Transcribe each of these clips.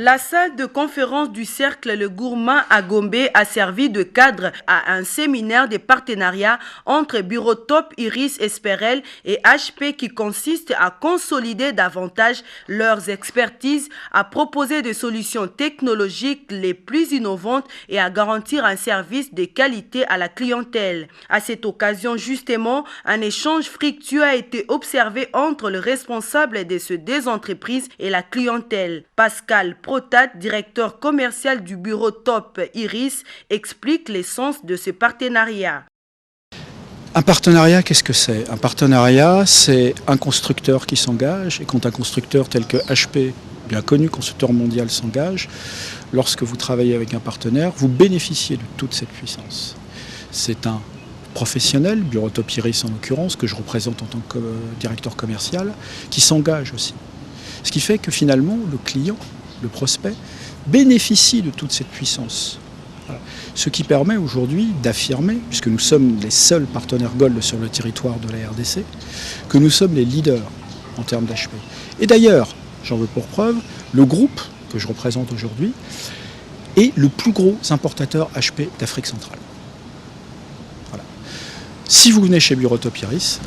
La salle de conférence du Cercle Le Gourmand à Gombe a servi de cadre à un séminaire de partenariat entre Bureau Top Iris Esperel et HP qui consiste à consolider davantage leurs expertises, à proposer des solutions technologiques les plus innovantes et à garantir un service de qualité à la clientèle. À cette occasion, justement, un échange fructueux a été observé entre le responsable de ces deux entreprises et la clientèle. Pascal Protat, directeur commercial du bureau Top Iris, explique l'essence de ce partenariat. Un partenariat, qu'est-ce que c'est? Un partenariat, c'est un constructeur qui s'engage, et quand un constructeur tel que HP, bien connu, constructeur mondial, s'engage, lorsque vous travaillez avec un partenaire, vous bénéficiez de toute cette puissance. C'est un professionnel, bureau Top Iris en l'occurrence, que je représente en tant que directeur commercial, qui s'engage aussi. Ce qui fait que finalement, le client, le prospect, bénéficie de toute cette puissance. Voilà. Ce qui permet aujourd'hui d'affirmer, puisque nous sommes les seuls partenaires Gold sur le territoire de la RDC, que nous sommes les leaders en termes d'HP. Et d'ailleurs, j'en veux pour preuve, le groupe que je représente aujourd'hui est le plus gros importateur HP d'Afrique centrale. Voilà. Si vous venez chez Bureau Top Iris,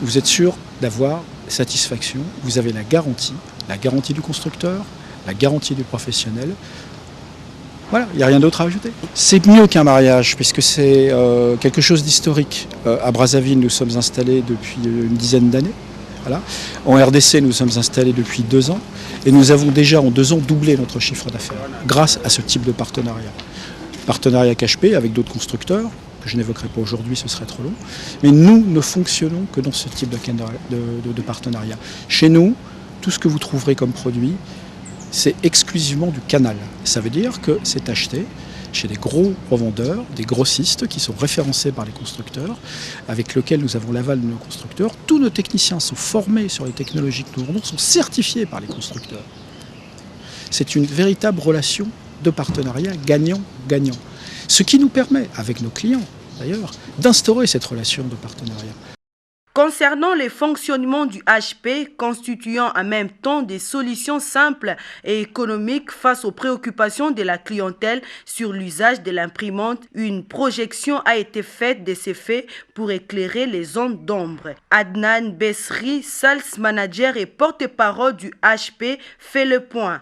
vous êtes sûr d'avoir satisfaction, vous avez la garantie du constructeur, la garantie du professionnel. Voilà, il n'y a rien d'autre à ajouter. C'est mieux qu'un mariage, puisque c'est quelque chose d'historique. À Brazzaville, nous sommes installés depuis une dizaine d'années. Voilà. En RDC, nous sommes installés depuis 2 ans. Et nous avons déjà, en 2 ans, doublé notre chiffre d'affaires, grâce à ce type de partenariat. Partenariat HP avec d'autres constructeurs, que je n'évoquerai pas aujourd'hui, ce serait trop long. Mais nous ne fonctionnons que dans ce type de partenariat. Chez nous, tout ce que vous trouverez comme produit, c'est exclusivement du canal. Ça veut dire que c'est acheté chez des gros revendeurs, des grossistes qui sont référencés par les constructeurs, avec lesquels nous avons l'aval de nos constructeurs. Tous nos techniciens sont formés sur les technologies que nous vendons, sont certifiés par les constructeurs. C'est une véritable relation de partenariat gagnant-gagnant. Ce qui nous permet, avec nos clients d'ailleurs, d'instaurer cette relation de partenariat. Concernant le fonctionnement du HP, constituant en même temps des solutions simples et économiques face aux préoccupations de la clientèle sur l'usage de l'imprimante, une projection a été faite de ces faits pour éclairer les zones d'ombre. Adnan Besri, sales manager et porte-parole du HP, fait le point.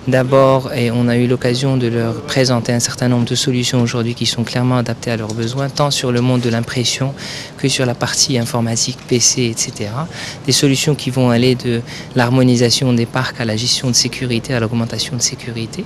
D'abord, on a eu l'occasion de leur présenter un certain nombre de solutions aujourd'hui qui sont clairement adaptées à leurs besoins, tant sur le monde de l'impression que sur la partie informatique, PC, etc. Des solutions qui vont aller de l'harmonisation des parcs à la gestion de sécurité, à l'augmentation de sécurité.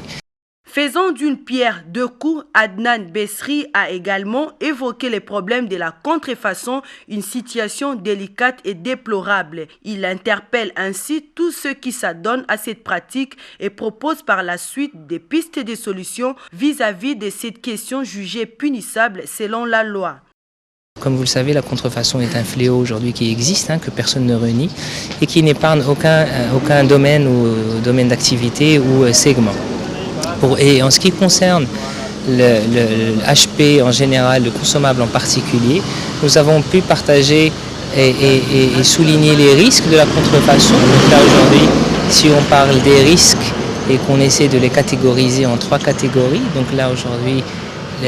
Faisant d'une pierre deux coups, Adnan Besri a également évoqué les problèmes de la contrefaçon, une situation délicate et déplorable. Il interpelle ainsi tous ceux qui s'adonnent à cette pratique et propose par la suite des pistes de solutions vis-à-vis de cette question jugée punissable selon la loi. Comme vous le savez, la contrefaçon est un fléau aujourd'hui qui existe, que personne ne renie et qui n'épargne aucun domaine ou domaine d'activité ou segment. Et en ce qui concerne le HP en général, le consommable en particulier, nous avons pu partager et souligner les risques de la contrefaçon. Donc là aujourd'hui, si on parle des risques et qu'on essaie de les catégoriser en 3 catégories, donc là aujourd'hui,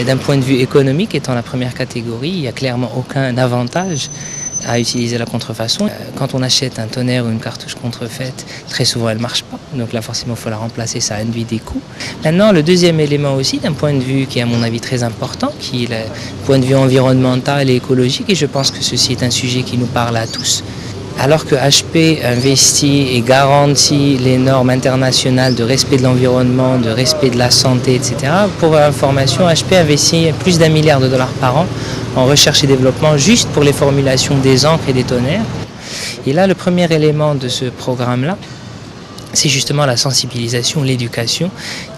d'un point de vue économique, étant la première catégorie, il n'y a clairement aucun avantage à utiliser la contrefaçon. Quand on achète un tonnerre ou une cartouche contrefaite, très souvent elle ne marche pas. Donc là forcément il faut la remplacer, ça induit des coûts. Maintenant le deuxième élément aussi, d'un point de vue qui est à mon avis très important, qui est le point de vue environnemental et écologique, et je pense que ceci est un sujet qui nous parle à tous. Alors que HP investit et garantit les normes internationales de respect de l'environnement, de respect de la santé, etc., pour information, HP investit plus d'1 milliard de dollars par an en recherche et développement juste pour les formulations des encres et des tonnerres. Et là, le premier élément de ce programme-là, c'est justement la sensibilisation, l'éducation.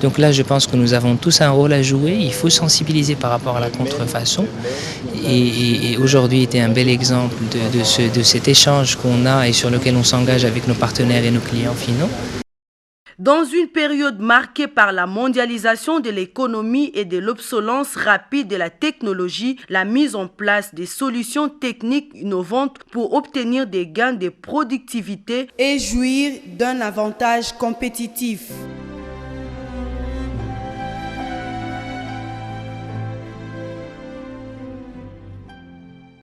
Donc là, je pense que nous avons tous un rôle à jouer. Il faut sensibiliser par rapport à la contrefaçon. Et aujourd'hui était un bel exemple de cet échange qu'on a et sur lequel on s'engage avec nos partenaires et nos clients finaux. Dans une période marquée par la mondialisation de l'économie et de l'obsolescence rapide de la technologie, la mise en place des solutions techniques innovantes pour obtenir des gains de productivité et jouir d'un avantage compétitif.